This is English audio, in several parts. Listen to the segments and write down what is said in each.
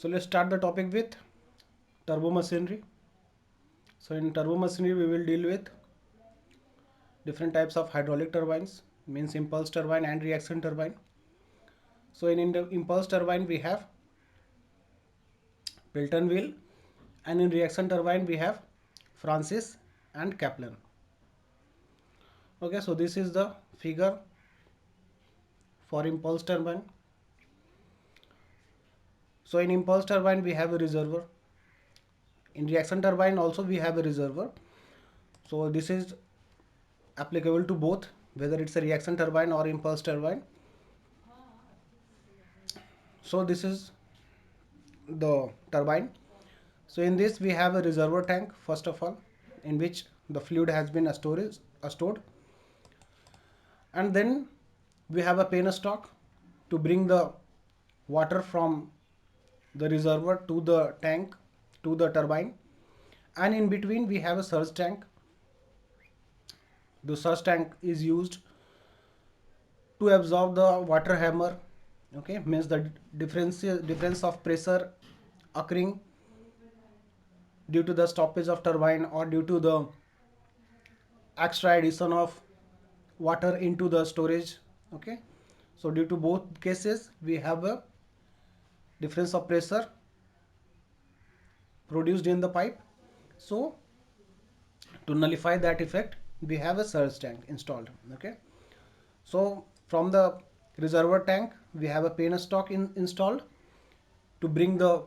So let's start the topic with turbo machinery. So in turbo machinery we will deal with different types of hydraulic turbines, means impulse turbine and reaction turbine. So in the impulse turbine we have Pelton wheel, and in reaction turbine we have Francis and Kaplan. Okay, so this is the figure for impulse turbine. So in impulse turbine we have a reservoir. In reaction turbine also we have a reservoir. So this is applicable to both, whether it's a reaction turbine or impulse turbine. So this is the turbine. So in this we have a reservoir tank first of all, in which the fluid has been stored, and then we have a penstock to bring the water from the reservoir to the tank to the turbine, and in between we have a surge tank. The surge tank is used to absorb the water hammer. Okay, means the difference of pressure occurring due to the stoppage of turbine or due to the extra addition of water into the storage. Okay, so due to both cases we have a difference of pressure produced in the pipe. So to nullify that effect we have a surge tank installed. Okay, so from the reservoir tank we have a penstock installed to bring the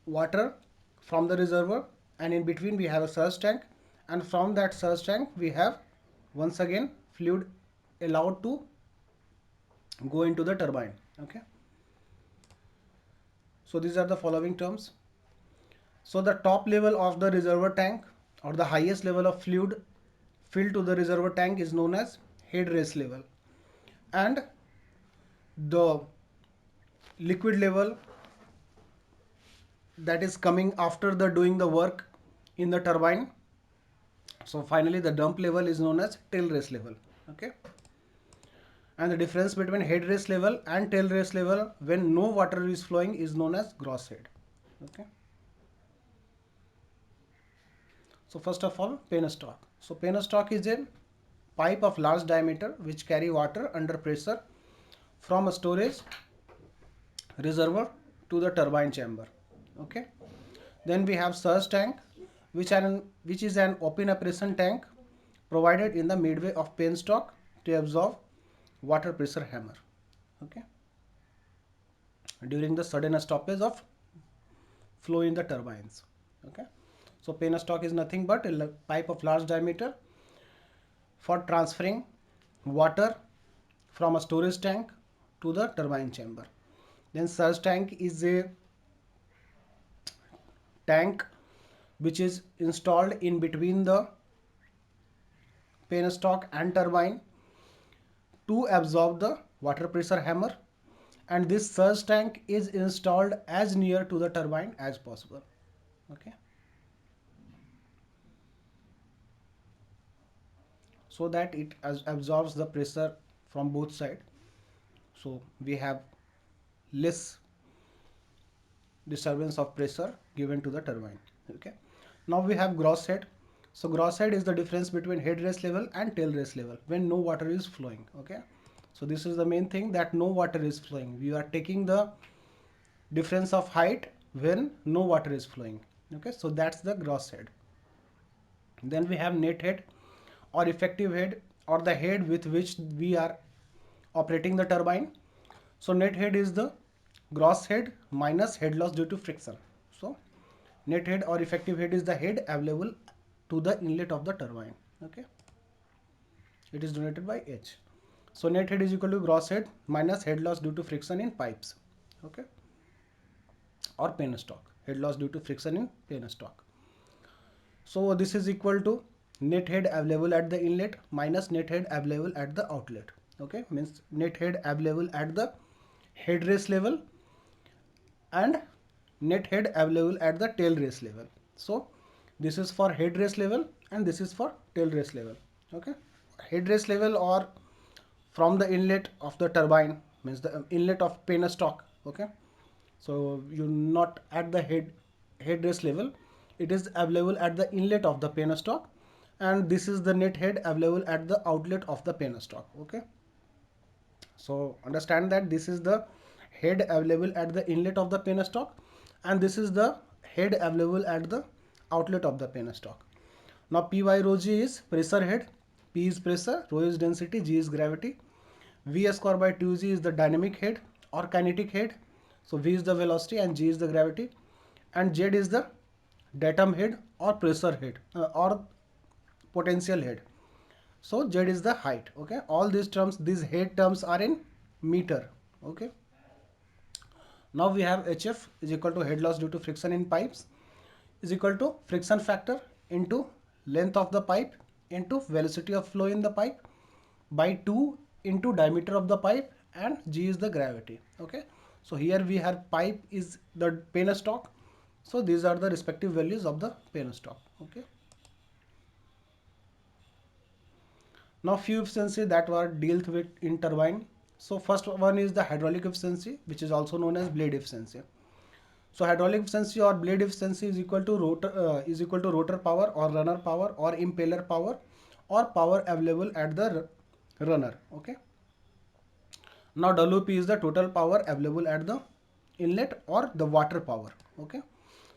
water from the reservoir, and in between we have a surge tank, and from that surge tank we have once again fluid allowed to go into the turbine. Okay, so these are the following terms. So the top level of the reservoir tank, or the highest level of fluid filled to the reservoir tank, is known as head race level, and the liquid level that is coming after the doing the work in the turbine. So finally the dump level is known as tail race level. Okay, and the difference between head race level and tail race level when no water is flowing is known as gross head. Okay, so first of all, penstock. So penstock is a pipe of large diameter which carry water under pressure from a storage reservoir to the turbine chamber. Okay, then we have surge tank, which is an open operation tank provided in the midway of penstock to absorb water pressure hammer. Okay, during the sudden stoppage of flow in the turbines. Okay, so penstock is nothing but a pipe of large diameter for transferring water from a storage tank to the turbine chamber. Then surge tank is a tank which is installed in between the penstock and turbine to absorb the water pressure hammer, and this surge tank is installed as near to the turbine as possible. Okay, so that it absorbs the pressure from both sides, so we have less disturbance of pressure given to the turbine. Okay, now we have gross head. So gross head is the difference between head race level and tail race level when no water is flowing. Okay, so this is the main thing, that no water is flowing. We are taking the difference of height when no water is flowing. Okay, so that's the gross head. Then we have net head or effective head, or the head with which we are operating the turbine. So net head is the gross head minus head loss due to friction. So net head or effective head is the head available to the inlet of the turbine. Okay, it is denoted by H. So net head is equal to gross head minus head loss due to friction in pipes. Okay, or penstock, head loss due to friction in penstock. So this is equal to net head available at the inlet minus net head available at the outlet. Okay, means net head available at the head race level and net head available at the tail race level. So this is for head race level and this is for tail race level. Okay, head race level or from the inlet of the turbine, means the inlet of penstock. Okay, So you not at the headrace level, it is available at the inlet of the penstock, and this is the net head available at the outlet of the penstock. Okay, so understand that this is the head available at the inlet of the penstock, and this is the head available at the outlet of the penstock. Now Py rho g is pressure head, P is pressure, rho is density, G is gravity. V square by 2g is the dynamic head or kinetic head. So V is the velocity and G is the gravity, and Z is the datum head or pressure head or potential head. So Z is the height. Okay, all these terms, these head terms are in meter. Okay. Now we have HF is equal to head loss due to friction in pipes is equal to friction factor into length of the pipe into velocity of flow in the pipe by 2 into diameter of the pipe, and G is the gravity. Okay, so here we have pipe is the penstock, so these are the respective values of the penstock. Okay, now few efficiency that were dealt with in turbine. So first one is the hydraulic efficiency, which is also known as blade efficiency. So hydraulic efficiency or blade efficiency is equal to rotor power or runner power or impeller power or power available at the runner. Okay. Now WP is the total power available at the inlet or the water power. Okay.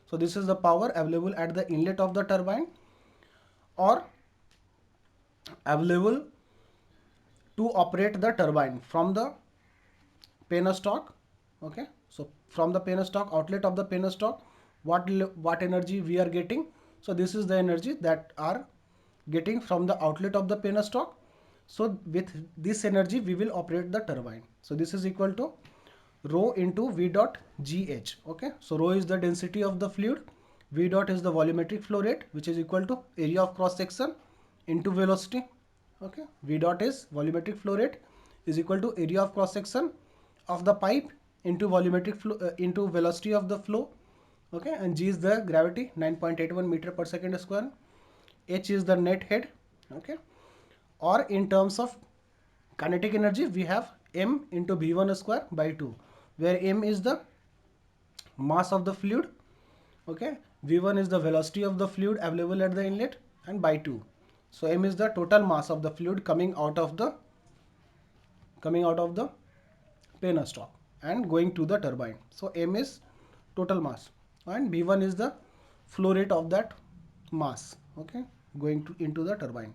So this is the power available at the inlet of the turbine or available to operate the turbine from the penstock. Okay, so from the penstock outlet of the penstock, what energy we are getting? So this is the energy that are getting from the outlet of the penstock. So with this energy we will operate the turbine. So this is equal to rho into V dot GH. Okay, so rho is the density of the fluid, V dot is the volumetric flow rate, which is equal to area of cross section into velocity. Okay, V dot is volumetric flow rate is equal to area of cross section of the pipe into volumetric flow into velocity of the flow. Okay, and G is the gravity, 9.81 meter per second square. H is the net head. Okay, or in terms of kinetic energy we have m into v1 square by 2, where m is the mass of the fluid. Okay, v1 is the velocity of the fluid available at the inlet, and by 2, so m is the total mass of the fluid coming out of the penstock and going to the turbine. So m is total mass and v1 is the flow rate of that mass. Okay, going into the turbine.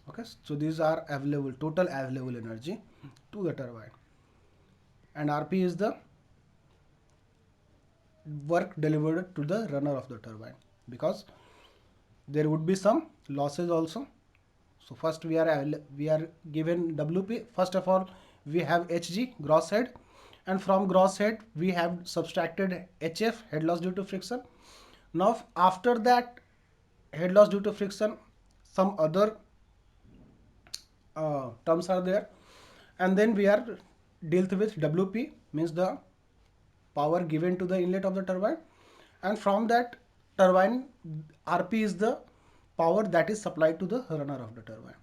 Okay, so these are available, total available energy to the turbine, and rp is the work delivered to the runner of the turbine, because there would be some losses also. So first we are given WP. First of all we have HG, gross head, and from gross head we have subtracted HF, head loss due to friction. Now after that head loss due to friction, some other terms are there, and then we are dealt with WP, means the power given to the inlet of the turbine, and from that turbine RP is the power that is supplied to the runner of the turbine.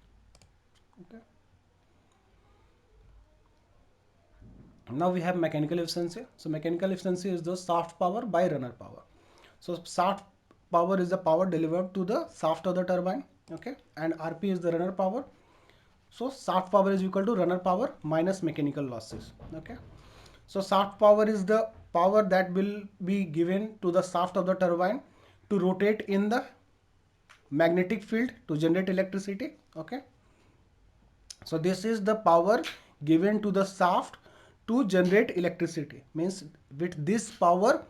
Okay. Now we have mechanical efficiency. So mechanical efficiency is the shaft power by runner power. So shaft power is the power delivered to the shaft of the turbine. Okay, and RP is the runner power. So shaft power is equal to runner power minus mechanical losses. Okay, so shaft power is the power that will be given to the shaft of the turbine to rotate in the magnetic field to generate electricity. Okay, so this is the power given to the shaft to generate electricity, means with this power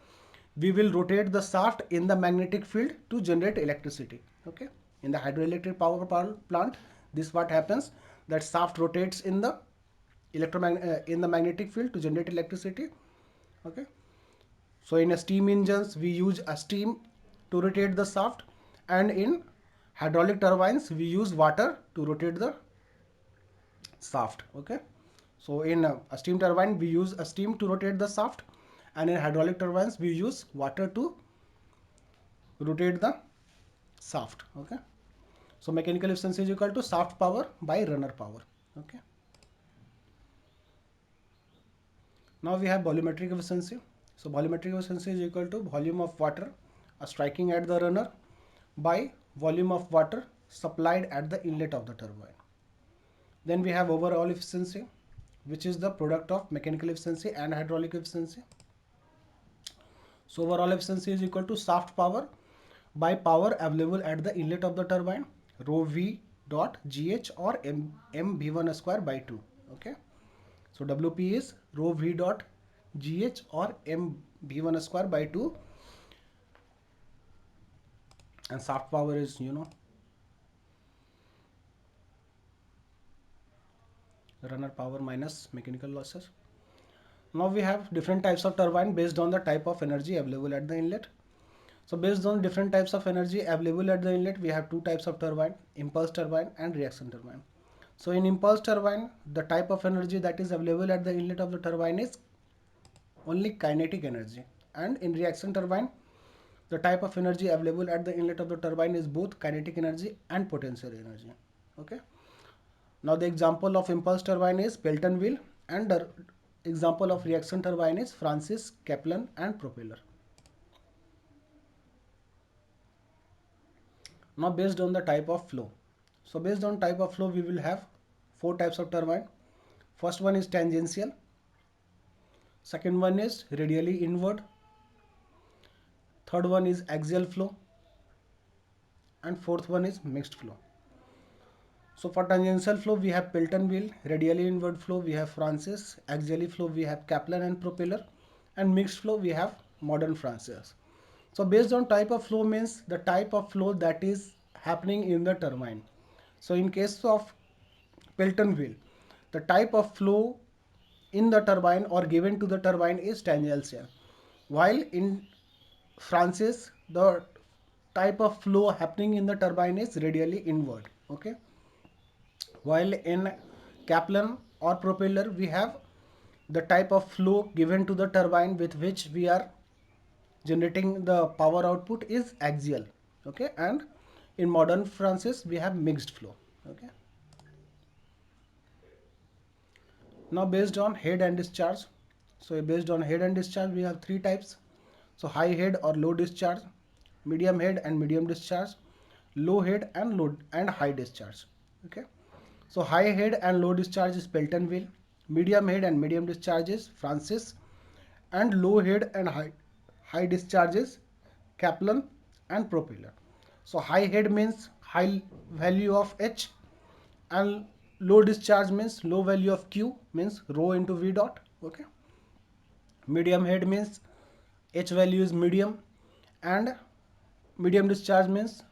we will rotate the shaft in the magnetic field to generate electricity. Okay, in the hydroelectric power plant, this what happens, that shaft rotates in the in the magnetic field to generate electricity. Okay, so in a steam engines we use a steam to rotate the shaft, and in hydraulic turbines we use water to rotate the shaft. Okay, so in a steam turbine we use a steam to rotate the shaft, and in hydraulic turbines we use water to rotate the shaft. Okay, so mechanical efficiency is equal to shaft power by runner power. Okay, Now we have volumetric efficiency. So volumetric efficiency is equal to volume of water striking at the runner by volume of water supplied at the inlet of the turbine. Then we have overall efficiency, which is the product of mechanical efficiency and hydraulic efficiency. So overall efficiency is equal to shaft power by power available at the inlet of the turbine, rho v dot gh or m v1 square by 2. Okay. So WP is rho v dot gh or m v1 square by 2, and shaft power is runner power minus mechanical losses. Now we have different types of turbine based on the type of energy available at the inlet. So based on different types of energy available at the inlet, we have two types of turbine: impulse turbine and reaction turbine. So in impulse turbine, the type of energy that is available at the inlet of the turbine is only kinetic energy, and in reaction turbine, the type of energy available at the inlet of the turbine is both kinetic energy and potential energy. Okay. Now the example of impulse turbine is Pelton wheel, and the example of reaction turbine is Francis, Kaplan and propeller. Now based on the type of flow. So based on type of flow, we will have four types of turbine. First one is tangential. Second one is radially inward. Third one is axial flow. And fourth one is mixed flow. So for tangential flow, we have Pelton wheel. Radially inward flow, we have Francis. Axially flow, we have Kaplan and propeller. And mixed flow, we have modern Francis. So based on type of flow means the type of flow that is happening in the turbine. So in case of Pelton wheel, the type of flow in the turbine or given to the turbine is tangential, while in Francis the type of flow happening in the turbine is radially inward. Okay, while in Kaplan or propeller we have the type of flow given to the turbine with which we are generating the power output is axial. Okay, and in modern Francis we have mixed flow. Okay. Now based on head and discharge. So based on head and discharge, we have three types. So high head or low discharge, medium head and medium discharge, low head and low and high discharge. Okay. So high head and low discharge is Pelton wheel, medium head and medium discharge is Francis, and low head and high discharge is Kaplan and propeller. So high head means high value of H, and low discharge means low value of Q, means rho into V dot. Okay. Medium head means H value is medium, and medium discharge means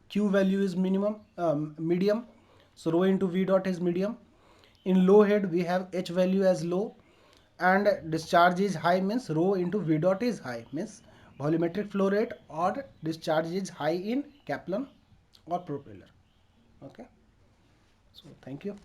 Q value is medium, so rho into V dot is medium. In low head we have H value as low, and discharge is high, means rho into V dot is high, means volumetric flow rate or discharge is high in Kaplan or propeller. Okay, so thank you.